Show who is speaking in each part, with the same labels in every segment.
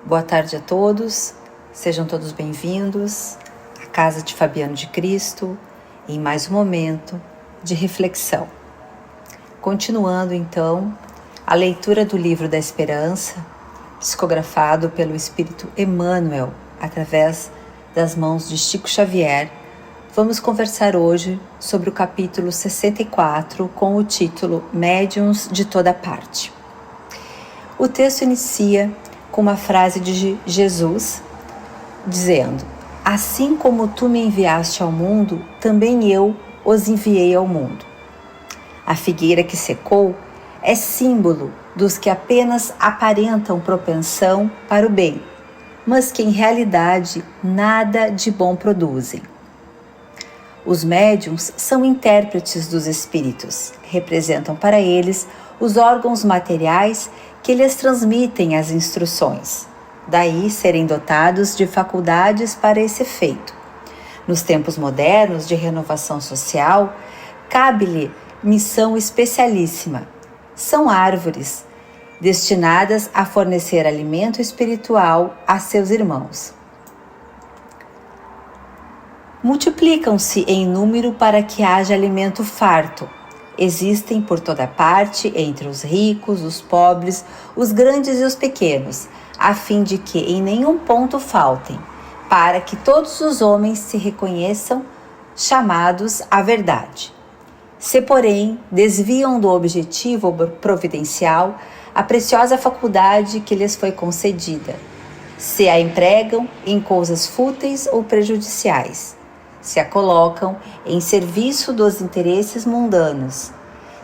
Speaker 1: Boa tarde a todos, sejam todos bem-vindos à Casa de Fabiano de Cristo, em mais um momento de reflexão. Continuando então a leitura do Livro da Esperança, psicografado pelo Espírito Emmanuel, através das mãos de Chico Xavier, vamos conversar hoje sobre o capítulo 64 com o título Médiuns de Toda Parte. O texto inicia com uma frase de Jesus, dizendo: assim como tu me enviaste ao mundo, também eu os enviei ao mundo. A figueira que secou é símbolo dos que apenas aparentam propensão para o bem, mas que em realidade nada de bom produzem. Os médiuns são intérpretes dos espíritos, representam para eles os órgãos materiais que lhes transmitem as instruções, daí serem dotados de faculdades para esse efeito. Nos tempos modernos de renovação social, cabe-lhe missão especialíssima. São árvores, destinadas a fornecer alimento espiritual a seus irmãos. Multiplicam-se em número para que haja alimento farto. Existem por toda parte, entre os ricos, os pobres, os grandes e os pequenos, a fim de que em nenhum ponto faltem, para que todos os homens se reconheçam chamados à verdade. Se, porém, desviam do objetivo providencial, a preciosa faculdade que lhes foi concedida, se a empregam em coisas fúteis ou prejudiciais, se a colocam em serviço dos interesses mundanos,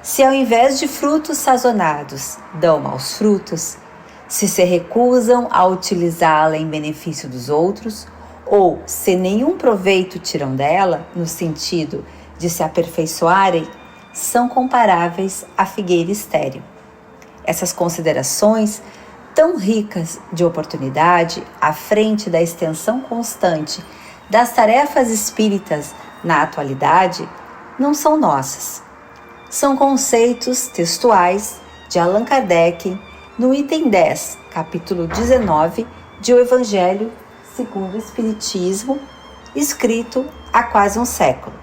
Speaker 1: se ao invés de frutos sazonados dão maus frutos, se recusam a utilizá-la em benefício dos outros, ou se nenhum proveito tiram dela, no sentido de se aperfeiçoarem, são comparáveis à figueira estéril. Essas considerações, tão ricas de oportunidade, à frente da extensão constante das tarefas espíritas na atualidade, não são nossas. São conceitos textuais de Allan Kardec no item 10, capítulo 19 de O Evangelho segundo o Espiritismo, escrito há quase um século.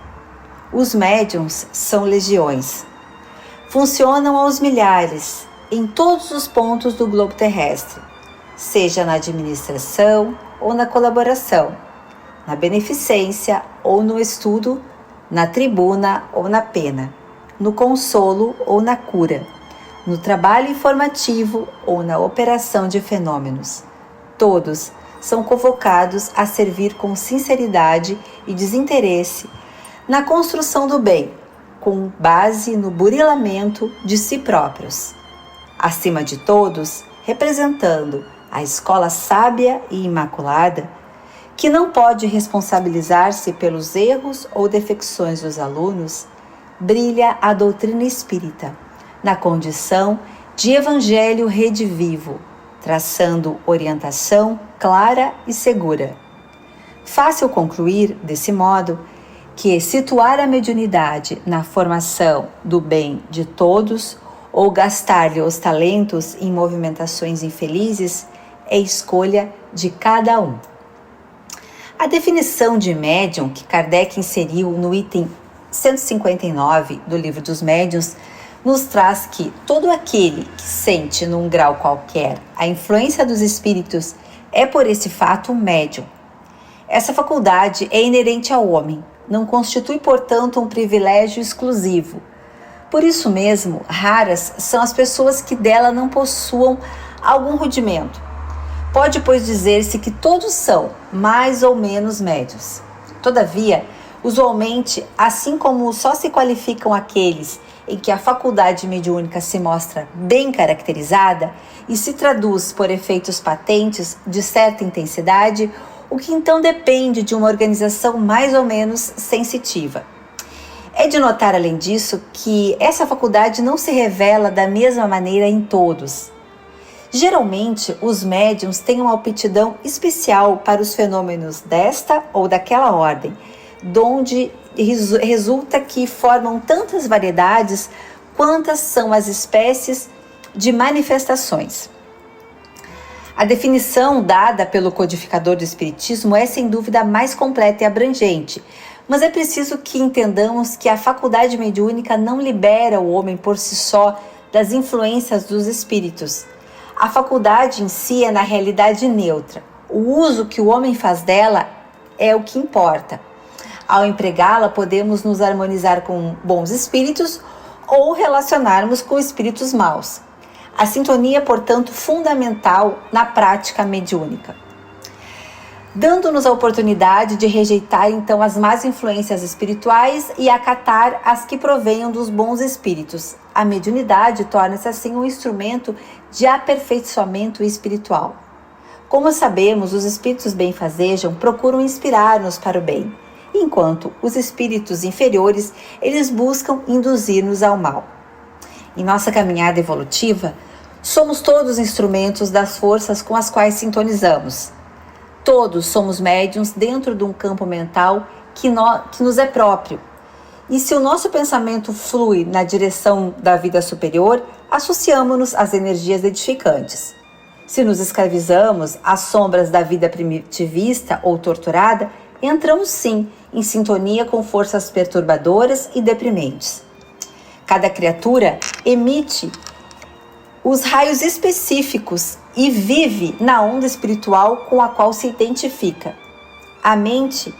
Speaker 1: Os médiuns são legiões. Funcionam aos milhares em todos os pontos do globo terrestre, seja na administração ou na colaboração, na beneficência ou no estudo, na tribuna ou na pena, no consolo ou na cura, no trabalho informativo ou na operação de fenômenos. Todos são convocados a servir com sinceridade e desinteresse na construção do bem, com base no burilamento de si próprios. Acima de todos, representando a escola sábia e imaculada, que não pode responsabilizar-se pelos erros ou defecções dos alunos, brilha a doutrina espírita, na condição de evangelho redivivo, traçando orientação clara e segura. Fácil concluir, desse modo, que situar a mediunidade na formação do bem de todos ou gastar-lhe os talentos em movimentações infelizes é escolha de cada um. A definição de médium que Kardec inseriu no item 159 do Livro dos Médiuns nos traz que todo aquele que sente num grau qualquer a influência dos espíritos é por esse fato um médium. Essa faculdade é inerente ao homem, não constitui, portanto, um privilégio exclusivo. Por isso mesmo, raras são as pessoas que dela não possuam algum rudimento. Pode, pois, dizer-se que todos são mais ou menos médios. Todavia, usualmente, assim como só se qualificam aqueles em que a faculdade mediúnica se mostra bem caracterizada e se traduz por efeitos patentes de certa intensidade, o que então depende de uma organização mais ou menos sensitiva. É de notar, além disso, que essa faculdade não se revela da mesma maneira em todos. Geralmente, os médiuns têm uma aptidão especial para os fenômenos desta ou daquela ordem, donde resulta que formam tantas variedades quantas são as espécies de manifestações. A definição dada pelo codificador do Espiritismo é sem dúvida mais completa e abrangente, mas é preciso que entendamos que a faculdade mediúnica não libera o homem por si só das influências dos espíritos. A faculdade em si é na realidade neutra. O uso que o homem faz dela é o que importa. Ao empregá-la, podemos nos harmonizar com bons espíritos ou relacionarmos com espíritos maus. A sintonia, portanto, fundamental na prática mediúnica. Dando-nos a oportunidade de rejeitar, então, as más influências espirituais e acatar as que provenham dos bons espíritos. A mediunidade torna-se, assim, um instrumento de aperfeiçoamento espiritual. Como sabemos, os espíritos benfazejam procuram inspirar-nos para o bem, enquanto os espíritos inferiores, eles buscam induzir-nos ao mal. Em nossa caminhada evolutiva, somos todos instrumentos das forças com as quais sintonizamos. Todos somos médiuns dentro de um campo mental que nos é próprio. E se o nosso pensamento flui na direção da vida superior, associamos-nos às energias edificantes. Se nos escravizamos às sombras da vida primitivista ou torturada, entramos sim em sintonia com forças perturbadoras e deprimentes. Cada criatura emite os raios específicos e vive na onda espiritual com a qual se identifica. A mente,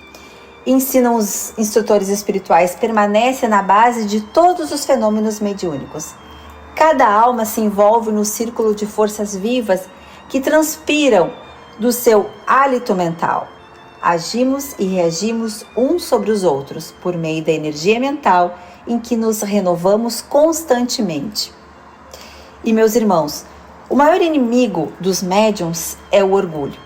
Speaker 1: ensinam os instrutores espirituais, permanece na base de todos os fenômenos mediúnicos. Cada alma se envolve no círculo de forças vivas que transpiram do seu hálito mental. Agimos e reagimos uns sobre os outros por meio da energia mental em que nos renovamos constantemente. E, meus irmãos, o maior inimigo dos médiuns é o orgulho.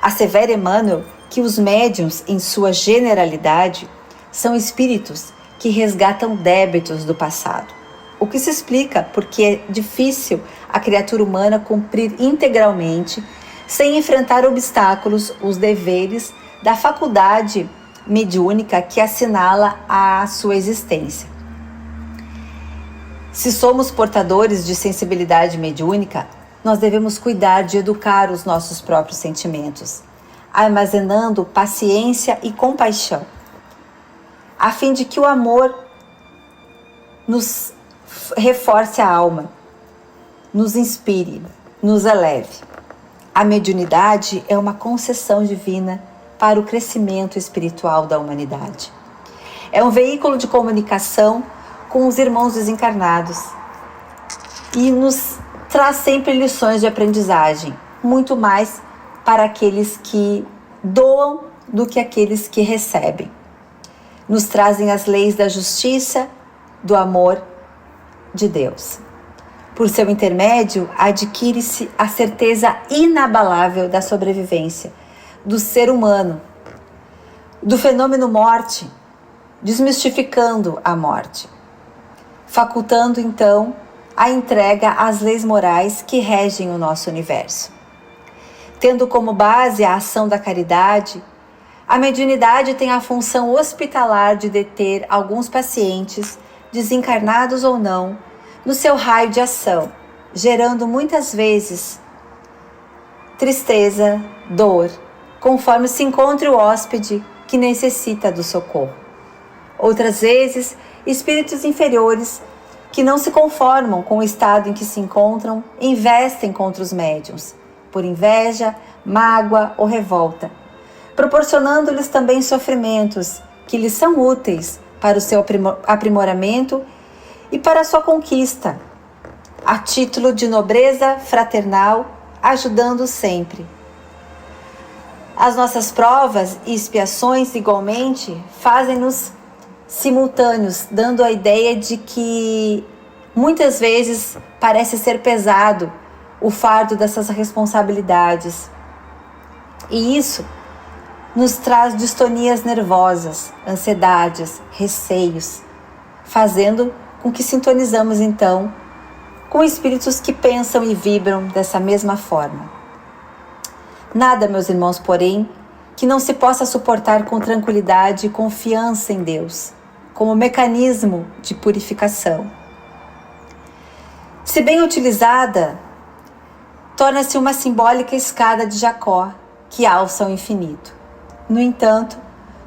Speaker 1: Assevera Emmanuel que os médiuns, em sua generalidade, são espíritos que resgatam débitos do passado. O que se explica porque é difícil a criatura humana cumprir integralmente, sem enfrentar obstáculos, os deveres da faculdade mediúnica que assinala a sua existência. Se somos portadores de sensibilidade mediúnica, nós devemos cuidar de educar os nossos próprios sentimentos, armazenando paciência e compaixão, a fim de que o amor nos reforce a alma, nos inspire, nos eleve. A mediunidade é uma concessão divina para o crescimento espiritual da humanidade. É um veículo de comunicação com os irmãos desencarnados e nos traz sempre lições de aprendizagem, muito mais para aqueles que doam do que aqueles que recebem. Nos trazem as leis da justiça, do amor de Deus. Por seu intermédio, adquire-se a certeza inabalável da sobrevivência do ser humano, do fenômeno morte, desmistificando a morte, facultando então a entrega às leis morais que regem o nosso universo. Tendo como base a ação da caridade, a mediunidade tem a função hospitalar de deter alguns pacientes, desencarnados ou não, no seu raio de ação, gerando muitas vezes tristeza, dor, conforme se encontre o hóspede que necessita do socorro. Outras vezes, espíritos inferiores que não se conformam com o estado em que se encontram investem contra os médiuns, por inveja, mágoa ou revolta, proporcionando-lhes também sofrimentos que lhes são úteis para o seu aprimoramento e para a sua conquista, a título de nobreza fraternal, ajudando sempre. As nossas provas e expiações, igualmente, fazem-nos simultâneos, dando a ideia de que muitas vezes parece ser pesado o fardo dessas responsabilidades. E isso nos traz distonias nervosas, ansiedades, receios, fazendo com que sintonizamos então com espíritos que pensam e vibram dessa mesma forma. Nada, meus irmãos, porém, que não se possa suportar com tranquilidade e confiança em Deus, como mecanismo de purificação. Se bem utilizada, torna-se uma simbólica escada de Jacó que alça ao infinito. No entanto,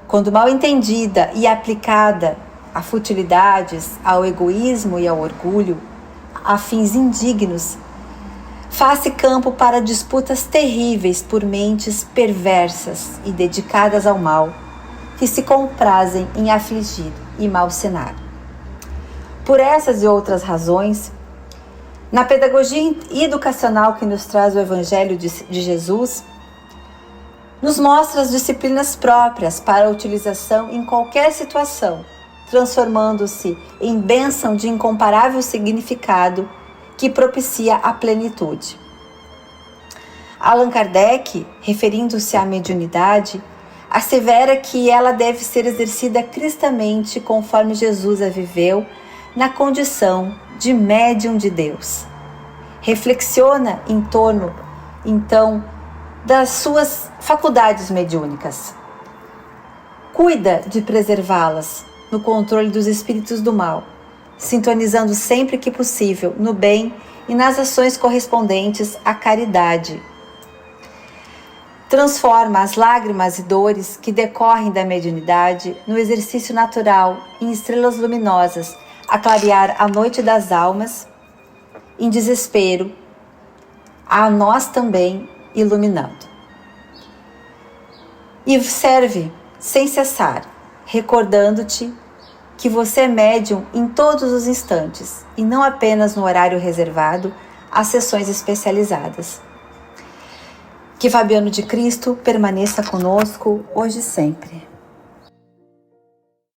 Speaker 1: quando mal entendida e aplicada a futilidades, ao egoísmo e ao orgulho, a fins indignos, faz-se campo para disputas terríveis por mentes perversas e dedicadas ao mal, que se comprazem em afligir e malsinar. Por essas e outras razões, na pedagogia educacional que nos traz o Evangelho de Jesus, nos mostra as disciplinas próprias para a utilização em qualquer situação, transformando-se em bênção de incomparável significado que propicia a plenitude. Allan Kardec, referindo-se à mediunidade, assevera que ela deve ser exercida cristamente conforme Jesus a viveu na condição de médium de Deus. Reflexiona em torno, então, das suas faculdades mediúnicas. Cuida de preservá-las no controle dos espíritos do mal, sintonizando sempre que possível no bem e nas ações correspondentes à caridade. Transforma as lágrimas e dores que decorrem da mediunidade no exercício natural em estrelas luminosas a clarear a noite das almas, em desespero, a nós também iluminando. E serve sem cessar, recordando-te que você é médium em todos os instantes e não apenas no horário reservado às sessões especializadas. Que Fabiano de Cristo permaneça conosco hoje e sempre.